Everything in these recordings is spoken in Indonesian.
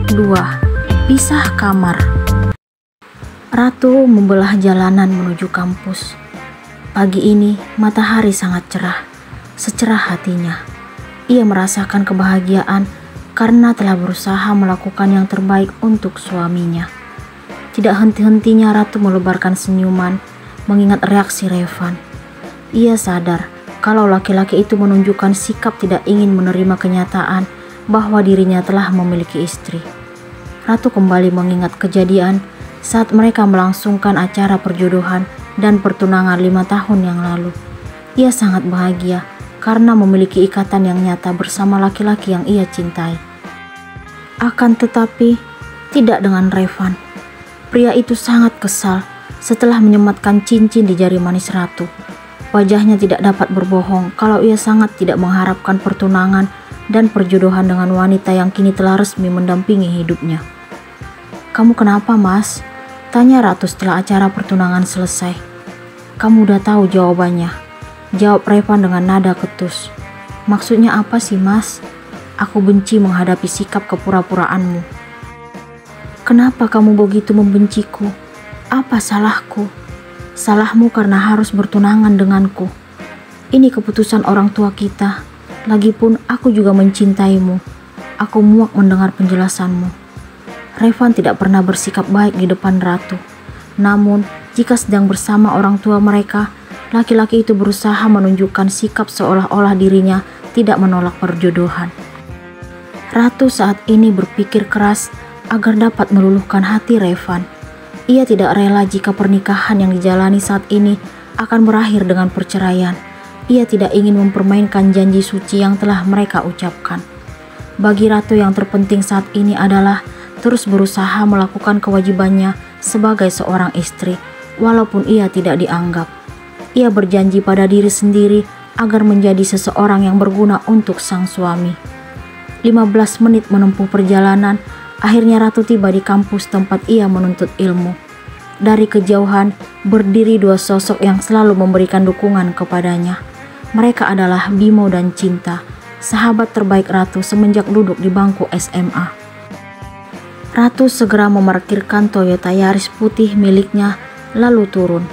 2. Pisah kamar. Ratu membelah jalanan menuju kampus. Pagi ini matahari sangat cerah, secerah hatinya. Ia merasakan kebahagiaan karena telah berusaha melakukan yang terbaik untuk suaminya. Tidak henti-hentinya Ratu melebarkan senyuman mengingat reaksi Revan. Ia sadar kalau laki-laki itu menunjukkan sikap tidak ingin menerima kenyataan bahwa dirinya telah memiliki istri. Ratu kembali mengingat kejadian saat mereka melangsungkan acara perjodohan dan pertunangan 5 tahun yang lalu. Ia sangat bahagia karena memiliki ikatan yang nyata bersama laki-laki yang ia cintai. Akan tetapi, tidak dengan Revan. Pria itu sangat kesal setelah menyematkan cincin di jari manis Ratu. Wajahnya tidak dapat berbohong kalau ia sangat tidak mengharapkan pertunangan dan perjodohan dengan wanita yang kini telah resmi mendampingi hidupnya. "Kamu kenapa, Mas?" tanya Ratu setelah acara pertunangan selesai. "Kamu udah tahu jawabannya," jawab Revan dengan nada ketus. "Maksudnya apa sih, Mas? Aku benci menghadapi sikap kepura-puraanmu." "Kenapa kamu begitu membenciku? Apa salahku?" "Salahmu karena harus bertunangan denganku. Ini keputusan orang tua kita. Lagipun aku juga mencintaimu." Aku muak mendengar penjelasanmu. Revan tidak pernah bersikap baik di depan Ratu. Namun, jika sedang bersama orang tua mereka, laki-laki itu berusaha menunjukkan sikap seolah-olah dirinya tidak menolak perjodohan. Ratu saat ini berpikir keras agar dapat meluluhkan hati Revan. Ia tidak rela jika pernikahan yang dijalani saat ini akan berakhir dengan perceraian. Ia tidak ingin mempermainkan janji suci yang telah mereka ucapkan. Bagi Ratu yang terpenting saat ini adalah terus berusaha melakukan kewajibannya sebagai seorang istri, walaupun ia tidak dianggap. Ia berjanji pada diri sendiri agar menjadi seseorang yang berguna untuk sang suami. 15 menit menempuh perjalanan, akhirnya Ratu tiba di kampus tempat ia menuntut ilmu. Dari kejauhan, berdiri 2 sosok yang selalu memberikan dukungan kepadanya. Mereka adalah Bimo dan Cinta, sahabat terbaik Ratu semenjak duduk di bangku SMA. Ratu segera memarkirkan Toyota Yaris putih miliknya, lalu turun.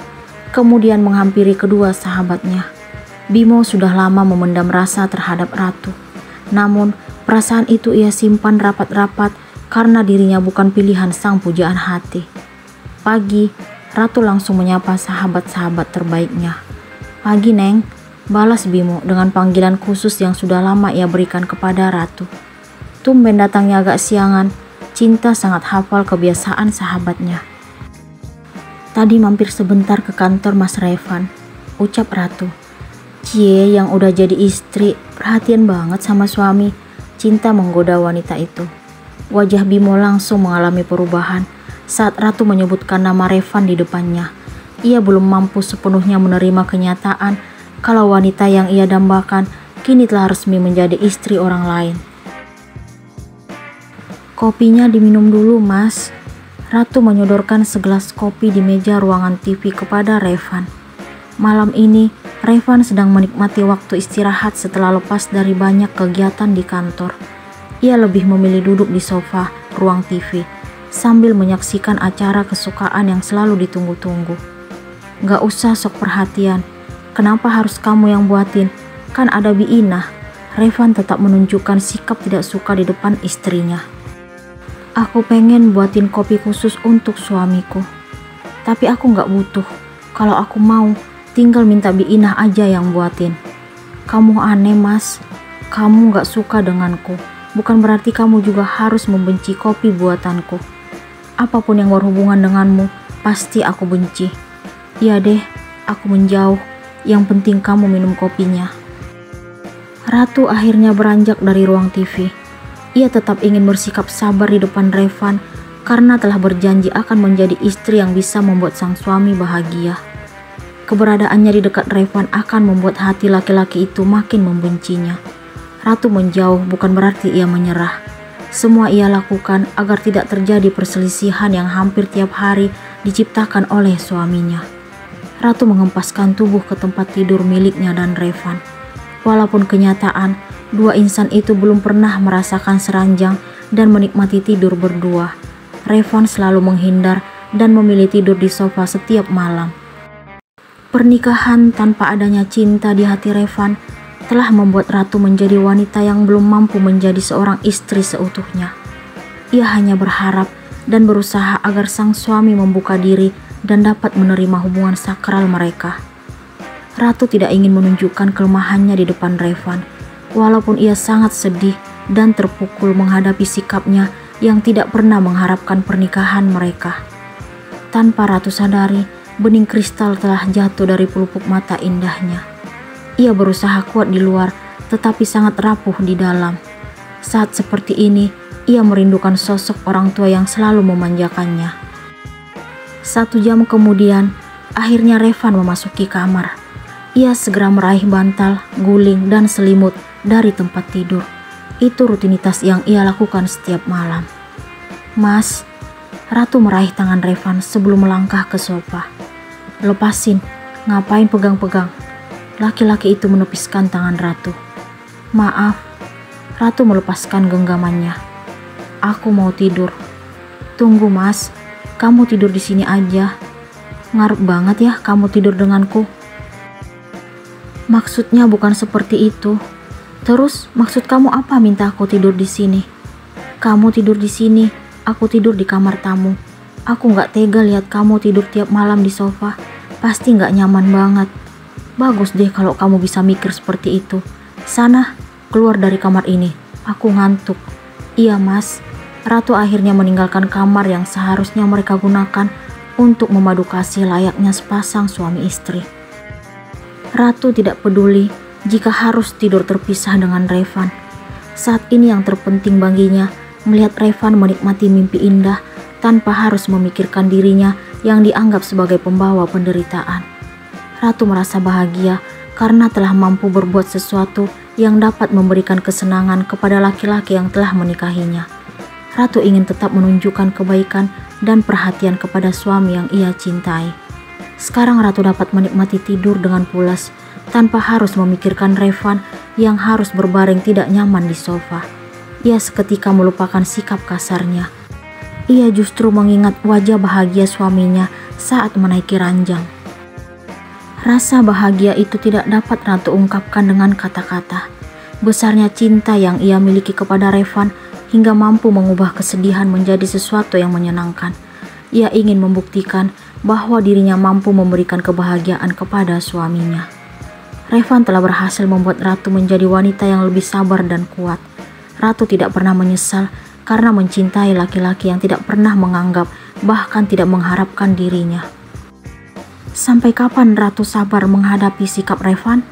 Kemudian menghampiri kedua sahabatnya. Bimo sudah lama memendam rasa terhadap Ratu. Namun, perasaan itu ia simpan rapat-rapat karena dirinya bukan pilihan sang pujaan hati. Pagi, Ratu langsung menyapa sahabat-sahabat terbaiknya. "Pagi, Neng," balas Bimo dengan panggilan khusus yang sudah lama ia berikan kepada Ratu. Tumben datangnya agak siangan, Cinta sangat hafal kebiasaan sahabatnya. "Tadi mampir sebentar ke kantor Mas Revan," ucap Ratu. "Cie yang udah jadi istri, perhatian banget sama suami." Cinta menggoda wanita itu. Wajah Bimo langsung mengalami perubahan saat Ratu menyebutkan nama Revan di depannya. Ia belum mampu sepenuhnya menerima kenyataan kalau wanita yang ia dambakan kini telah resmi menjadi istri orang lain. "Kopinya diminum dulu, Mas." Ratu menyodorkan segelas kopi di meja ruangan TV kepada Revan. Malam ini, Revan sedang menikmati waktu istirahat setelah lepas dari banyak kegiatan di kantor. Ia lebih memilih duduk di sofa ruang TV sambil menyaksikan acara kesukaan yang selalu ditunggu-tunggu. "Gak usah sok perhatian. Kenapa harus kamu yang buatin? Kan ada Bi Inah." Revan tetap menunjukkan sikap tidak suka di depan istrinya. "Aku pengen buatin kopi khusus untuk suamiku. Tapi aku gak butuh. Kalau aku mau, tinggal minta Bi Inah aja yang buatin." "Kamu aneh, Mas. Kamu gak suka denganku bukan berarti kamu juga harus membenci kopi buatanku. Apapun yang berhubungan denganmu, pasti aku benci." "Ya deh, aku menjauh. Yang penting kamu minum kopinya." Ratu akhirnya beranjak dari ruang TV. Ia tetap ingin bersikap sabar di depan Revan karena telah berjanji akan menjadi istri yang bisa membuat sang suami bahagia. Keberadaannya di dekat Revan akan membuat hati laki-laki itu makin membencinya. Ratu menjauh bukan berarti ia menyerah. Semua ia lakukan agar tidak terjadi perselisihan yang hampir tiap hari diciptakan oleh suaminya. Ratu mengempaskan tubuh ke tempat tidur miliknya dan Revan. Walaupun kenyataan, dua insan itu belum pernah merasakan seranjang dan menikmati tidur berdua. Revan selalu menghindar dan memilih tidur di sofa setiap malam. Pernikahan tanpa adanya cinta di hati Revan telah membuat Ratu menjadi wanita yang belum mampu menjadi seorang istri seutuhnya. Ia hanya berharap dan berusaha agar sang suami membuka diri dan dapat menerima hubungan sakral mereka. Ratu tidak ingin menunjukkan kelemahannya di depan Revan, walaupun ia sangat sedih dan terpukul menghadapi sikapnya yang tidak pernah mengharapkan pernikahan mereka. Tanpa Ratu sadari, bening kristal telah jatuh dari pelupuk mata indahnya. Ia berusaha kuat di luar, tetapi sangat rapuh di dalam. Saat seperti ini, ia merindukan sosok orang tua yang selalu memanjakannya. 1 jam kemudian, akhirnya Revan memasuki kamar. Ia segera meraih bantal, guling, dan selimut dari tempat tidur. Itu rutinitas yang ia lakukan setiap malam. "Mas," Ratu meraih tangan Revan sebelum melangkah ke sofa. "Lepasin, ngapain pegang-pegang?" Laki-laki itu menepiskan tangan Ratu. "Maaf," Ratu melepaskan genggamannya. "Aku mau tidur." "Tunggu Mas, kamu tidur di sini aja. Ngarep banget ya kamu tidur denganku." "Maksudnya bukan seperti itu. Terus maksud kamu apa minta aku tidur di sini?" "Kamu tidur di sini, aku tidur di kamar tamu. Aku gak tega lihat kamu tidur tiap malam di sofa. Pasti gak nyaman banget. Bagus deh kalau kamu bisa mikir seperti itu. Sana, keluar dari kamar ini. Aku ngantuk." "Iya Mas." Ratu akhirnya meninggalkan kamar yang seharusnya mereka gunakan untuk memadu kasih layaknya sepasang suami istri. Ratu tidak peduli jika harus tidur terpisah dengan Revan. Saat ini yang terpenting baginya melihat Revan menikmati mimpi indah tanpa harus memikirkan dirinya yang dianggap sebagai pembawa penderitaan. Ratu merasa bahagia karena telah mampu berbuat sesuatu yang dapat memberikan kesenangan kepada laki-laki yang telah menikahinya. Ratu ingin tetap menunjukkan kebaikan dan perhatian kepada suami yang ia cintai. Sekarang Ratu dapat menikmati tidur dengan pulas tanpa harus memikirkan Revan yang harus berbaring tidak nyaman di sofa. Ia seketika melupakan sikap kasarnya. Ia justru mengingat wajah bahagia suaminya saat menaiki ranjang. Rasa bahagia itu tidak dapat Ratu ungkapkan dengan kata-kata. Besarnya cinta yang ia miliki kepada Revan hingga mampu mengubah kesedihan menjadi sesuatu yang menyenangkan. Ia ingin membuktikan bahwa dirinya mampu memberikan kebahagiaan kepada suaminya. Revan telah berhasil membuat Ratu menjadi wanita yang lebih sabar dan kuat. Ratu tidak pernah menyesal karena mencintai laki-laki yang tidak pernah menganggap, bahkan tidak mengharapkan dirinya. Sampai kapan Ratu sabar menghadapi sikap Revan?